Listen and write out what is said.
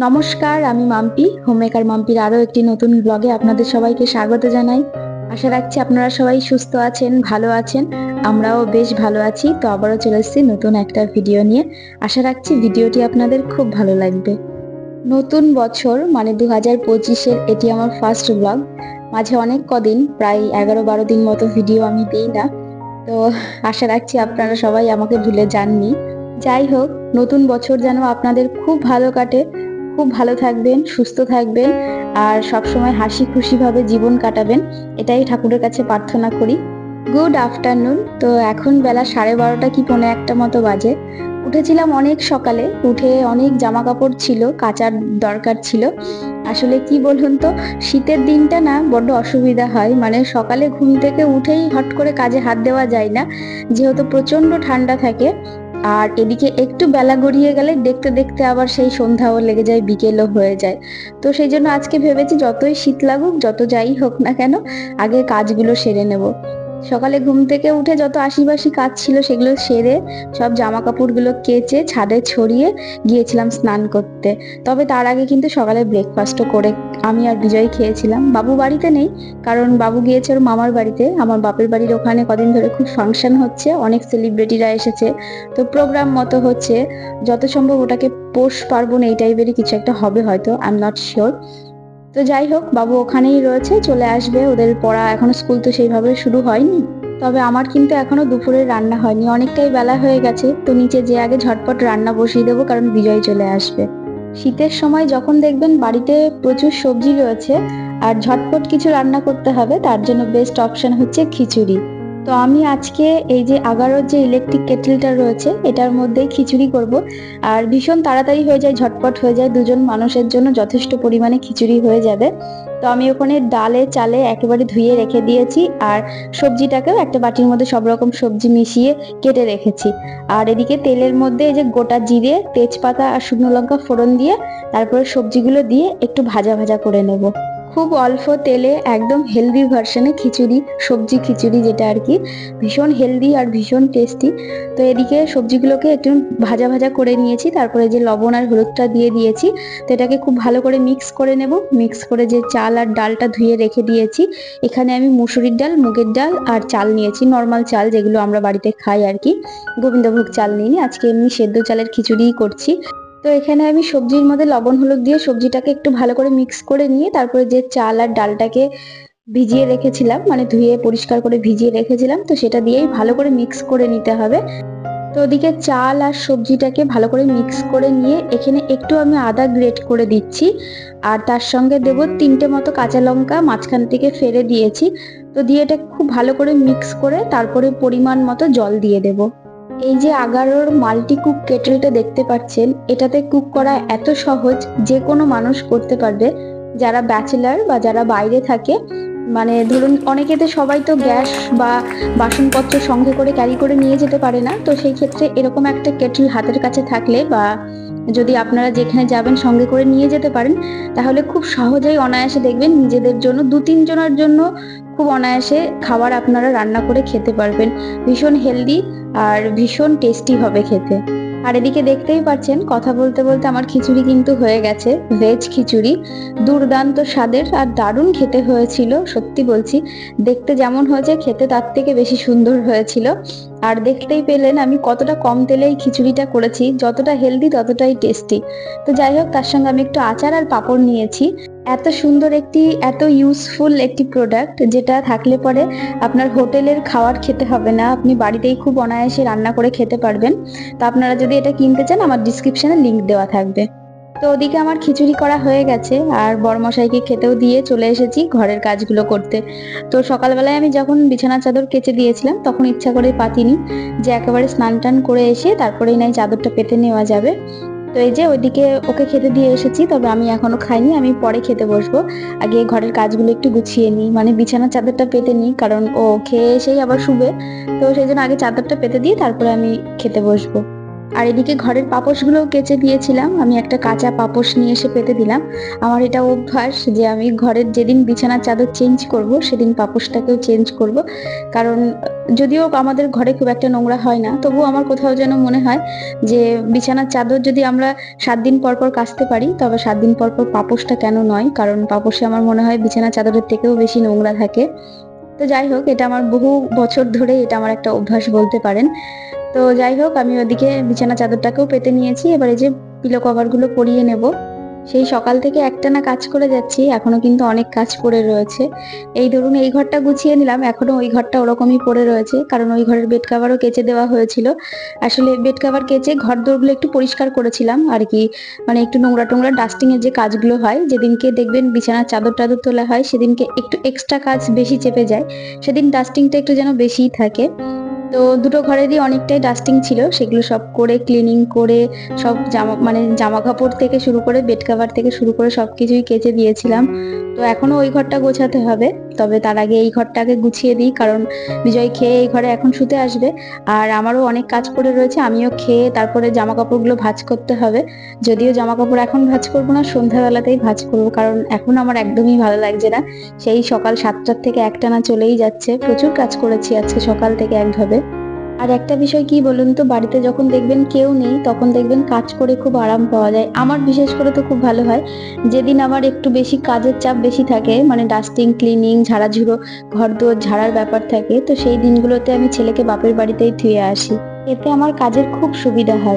নমস্কার, আমি মাম্পি। হোমমেকার মাম্পির আরো একটি নতুন ব্লগে আপনাদের সবাইকে স্বাগত জানাই। আশা রাখছি আপনারা সবাই সুস্থ আছেন, ভালো আছেন। আমরাও বেশ ভালো আছি। তো আবারও চলে এসেছি নতুন একটা ভিডিও নিয়ে। আশা রাখছি ভিডিওটি আপনাদের খুব ভালো লাগবে। নতুন বছর মানে 2025-এর এটি আমার ফার্স্ট ব্লগ। মাঝে অনেক কদিন, প্রায় 11-12 দিন মতো ভিডিও আমি দিই না। তো আশা রাখছি আপনারা সবাই আমাকে ভুলে যাননি। যাই হোক, নতুন বছর যেন আপনাদের খুব ভালো কাটে, খুব ভালো থাকবেন, সুস্থ থাকবেন আর সবসময় হাসি খুশি ভাবে জীবন কাটাবেন, এটাই ঠাকুরের কাছে প্রার্থনা করি। Good afternoon. তো এখন বেলা 12:30 কি 1:45 মতো বাজে। উঠেছিলাম অনেক সকালে, উঠে অনেক জামা কাপড় ছিল, কাচার দরকার ছিল। আসলে কি বলুন তো, শীতের দিনটা না বড্ড অসুবিধা হয়, মানে সকালে ঘুম থেকে উঠেই হট করে কাজে হাত দেওয়া যায় না, যেহেতু প্রচন্ড ঠান্ডা থাকে। আর এদিকে একটু বেলা গড়িয়ে গেলে দেখতে দেখতে আবার সেই সন্ধ্যাও লেগে যায়, বিকেলও হয়ে যায়। তো সেই জন্য আজকে ভেবেছি যতই শীত লাগুক, যত যাই হোক না কেন, আগে কাজগুলো সেরে নেব। সকালে ঘুম থেকে উঠে যত আশিবাসি কাজ ছিল সেগুলো সেরে সব জামা কাপড়গুলো কেচে ছাদে ছড়িয়ে গিয়েছিলাম স্নান করতে। তবে তার আগে কিন্তু সকালে ব্রেকফাস্টও করে আমি আর বিজয় খেয়েছিলাম। বাবু বাড়িতে নেই, কারণ বাবু গিয়েছে ওর মামার বাড়িতে। আমার বাপের বাড়ির ওখানে কদিন ধরে খুব ফাংশন হচ্ছে, অনেক সেলিব্রিটিরা এসেছে, তো প্রোগ্রাম মতো হচ্ছে। যত সম্ভব ওটাকে পৌষ পার্বণ এই টাইপেরই কিছু একটা হবে হয়তো, আই এম নট শিওর। তো যাই হোক, বাবু ওখানেই রয়েছে, চলে আসবে। ওদের পড়া এখনো, স্কুল তো সেইভাবে শুরু হয়নি। তবে আমার কিন্তু এখনো দুপুরের রান্না হয়নি, অনেকটাই বেলা হয়ে গেছে। তো নিচে যে আগে ঝটপট রান্না বসিয়ে দেবো, কারণ বিজয় চলে আসবে। শীতের সময় যখন দেখবেন বাড়িতে প্রচুর সবজি রয়েছে আর ঝটপট কিছু রান্না করতে হবে, তার জন্য বেস্ট অপশন হচ্ছে খিচুড়ি। তো আমি আজকে এই যে আগারোর যে ইলেকট্রিক কেটলটা রয়েছে এটার মধ্যেই খিচুড়ি করব। আর ভীষণ তাড়াতাড়ি হয়ে যায়, ঝটপট হয়ে যায়, দুজন মানুষের জন্য যথেষ্ট পরিমাণে খিচুড়ি হয়ে যাবে। তো আমি ওখানে ডালে চালে একেবারে ধুয়ে রেখে দিয়েছি, আর সবজিটাকেও একটা বাটির মধ্যে সব রকম সবজি মিশিয়ে কেটে রেখেছি। আর এদিকে তেলের মধ্যে এই যে গোটা জিরে, তেজপাতা আর শুকনো লঙ্কা ফোড়ন দিয়ে তারপরে সবজিগুলো দিয়ে একটু ভাজা ভাজা করে নেব। খুব অল্প তেলে একদম হেলদি ভার্সনে খিচুড়ি, সবজি খিচুড়ি যেটা আর কি, ভীষণ হেলদি আর ভীষণ টেস্টি। তো এদিকে সবজিগুলোকে একটু ভাজা ভাজা করে নিয়েছি, তারপরে যে লবণ আর হলুদটা দিয়ে দিয়েছি। তো এটাকে খুব ভালো করে মিক্স করে নেব। মিক্স করে যে চাল আর ডালটা ধুয়ে রেখে দিয়েছি, এখানে আমি মুসুরির ডাল, মুগের ডাল আর চাল নিয়েছি, নর্মাল চাল যেগুলো আমরা বাড়িতে খাই আর কি, গোবিন্দভোগ চাল নিইনি, আজকে এমনি সেদ্ধ চালের খিচুড়িই করছি। তো এখানে আমি সবজির মধ্যে লবণ হলুদ দিয়ে সবজিটাকে একটু ভালো করে মিক্স করে নিয়ে তারপরে যে চাল আর ডালটাকে ভিজিয়ে রেখেছিলাম, মানে ধুয়ে পরিষ্কার করে ভিজিয়ে রেখেছিলাম, তো সেটা দিয়েই ভালো করে মিক্স করে নিতে হবে। তো ওদিকে চাল আর সবজিটাকে ভালো করে মিক্স করে নিয়ে এখানে একটু আমি আদা গ্রেট করে দিচ্ছি, আর তার সঙ্গে দেবো 3টে মতো কাঁচা লঙ্কা মাঝখান থেকে ফেলে দিয়েছি। তো দিয়ে এটা খুব ভালো করে মিক্স করে তারপরে পরিমাণ মতো জল দিয়ে দেবো। এই যে আগারোর মাল্টি কুক কেটেলটা দেখতে পাচ্ছেন, এটাতে কুক করা এত সহজ, যে কোনো মানুষ করতে পারবে। যারা ব্যাচেলার বা যারা বাইরে থাকে, মানে ধরুন অনেকেতে সবাই তো গ্যাস বা বাসনপত্র সঙ্গে করে ক্যারি করে নিয়ে যেতে পারে না, তো সেই ক্ষেত্রে এরকম একটা কেটেল হাতের কাছে থাকলে বা যদি আপনারা যেখানে যাবেন সঙ্গে করে নিয়ে যেতে পারেন, তাহলে খুব সহজেই অনায়াসে দেখবেন নিজেদের জন্য 2-3 জনের জন্য খুব অনায়াসে খাবার আপনারা রান্না করে খেতে পারবেন। ভীষণ হেলদি আর ভীষণ টেস্টি হবে খেতে। আর এদিকে দেখতেই পাচ্ছেন, কথা বলতে বলতে আমার খিচুড়ি কিন্তু হয়ে গেছে, ভেজ খিচুড়ি। দুর্দান্ত স্বাদের আর দারুণ খেতে হয়েছিল, সত্যি বলছি। দেখতে যেমন হয়েছে, খেতে তার থেকে বেশি সুন্দর হয়েছিল। আর দেখতেই পেলেন আমি কতটা কম তেলে এই খিচুড়িটা করেছি, যতটা হেলদি ততটাই টেস্টি। তো যাই হোক, তার সঙ্গে আমি একটু আচার আর পাঁপড় নিয়েছি। এত সুন্দর একটি, এত ইউজফুল একটি প্রোডাক্ট, যেটা থাকলে পরে আপনার হোটেলের খাবার খেতে হবে না, আপনি বাড়িতেই খুব অনায়াসে রান্না করে খেতে পারবেন। তো আপনারা যদি এটা কিনতে চান, আমার ডিসক্রিপশনে লিংক দেওয়া থাকবে। তো ওদিকে আমার খিচুড়ি করা হয়ে গেছে, আর বড়মশাইকে খেতেও দিয়ে চলে এসেছি ঘরের কাজগুলো করতে। তো সকালবেলায় আমি যখন বিছানার চাদর কেচে দিয়েছিলাম, তখন ইচ্ছা করে পাতিনি, যে একেবারে স্নান টান করে এসে তারপরেই নাই চাদরটা পেতে নেওয়া যাবে। তো এই যে ওইদিকে ওকে খেতে দিয়ে এসেছি, তবে আমি এখনো খাইনি, আমি পরে খেতে বসবো। আগে ঘরের কাজগুলো একটু গুছিয়ে নিই, মানে বিছানার চাদরটা পেতে নিই, কারণ ও খেয়ে এসেই আবার শুবে। তো সেই জন্য আগে চাদরটা পেতে দিয়ে তারপরে আমি খেতে বসবো। আর এদিকে ঘরের পাপোশগুলোও কেচে দিয়েছিলাম। আমি একটা কাঁচা পাপোশ নিয়ে এসে পেতে দিলাম। আমার এটা অভ্যাস যে আমি ঘরের যেদিন বিছানার চাদর চেঞ্জ করব সেদিন পাপোশটাকেও চেঞ্জ করব। কারণ যদিও আমাদের ঘরে খুব একটা নোংরা হয় না, তবুও আমার কোথাও যেন মনে হয় যে বিছানার চাদর যদি আমরা 7 দিন পর পর কাচতে পারি, তবে 7 দিন পর পর পাপোশটা কেন নয়? কারণ পাপোশে আমার মনে হয় বিছানার চাদরের থেকেও বেশি নোংরা থাকে। তো যাই হোক, এটা আমার বহু বছর ধরে এটা আমার একটা অভ্যাস বলতে পারেন। তো যাই হোক, আমি ওদিকে বিছানা চাদরটাকেও পেতে নিয়েছি। এবার এই যে পিলো কভার গুলো পরিয়ে নেব। সেই সকাল থেকে একটানা কাজ করে যাচ্ছি, এখনো কিন্তু অনেক কাজ পড়ে রয়েছে। এই ধরুন এই ঘরটা গুছিয়ে নিলাম, এখনো ওই ঘরটা ওরকমই পড়ে রয়েছে, কারণ ওই ঘরের বেড কাভারও কেচে দেওয়া হয়েছিল। আসলে বেড কাভার কেচে ঘর দোরগুলো একটু পরিষ্কার করেছিলাম আর কি, মানে একটু নোংরা টোংরা ডাস্টিং এর যে কাজগুলো হয়, যেদিনকে দেখবেন বিছানার চাদর টাদর তোলা হয় সেদিনকে একটু এক্সট্রা কাজ বেশি চেপে যায়, সেদিন ডাস্টিংটা একটু যেন বেশিই থাকে। তো দুটো ঘরেরই অনেকটাই ডাস্টিং ছিল, সেগুলো সব করে ক্লিনিং করে সব জামা কাপড় থেকে শুরু করে বেড কাভার থেকে শুরু করে সবকিছুই কেচে দিয়েছিলাম। তো এখনো ওই ঘরটা গোছাতে হবে, তবে তার আগে এই ঘরটাকে গুছিয়ে দিই, কারণ বিজয় খেয়ে এই ঘরে এখন শুতে আসবে। আর আমারও অনেক কাজ পড়ে রয়েছে, আমিও খেয়ে তারপরে জামা কাপড়গুলো ভাঁজ করতে হবে। যদিও জামা কাপড় এখন ভাঁজ করবো না, সন্ধ্যাবেলাতেই ভাঁজ করবো, কারণ এখন আমার একদমই ভালো লাগছে না। সেই সকাল 7টার থেকে একটানা চলেই যাচ্ছে, প্রচুর কাজ করেছি আজকে সকাল থেকে একভাবে। আর একটা বিষয় কি বলুন তো, বাড়িতে যখন দেখবেন কেউ নেই তখন দেখবেন কাজ করে খুব আরাম পাওয়া যায়। আমার বিশেষ করে তো খুব ভালো হয় যেদিন আমার একটু বেশি কাজের চাপ বেশি থাকে, মানে ডাস্টিং ক্লিনিং ঝাড়াঝুড়ো ঘর দোর ঝাড়ার ব্যাপার থাকে, তো সেই দিনগুলোতে আমি ছেলেকে বাপের বাড়িতেই থুয়ে আসি। এতে আমার কাজের খুব সুবিধা হয়।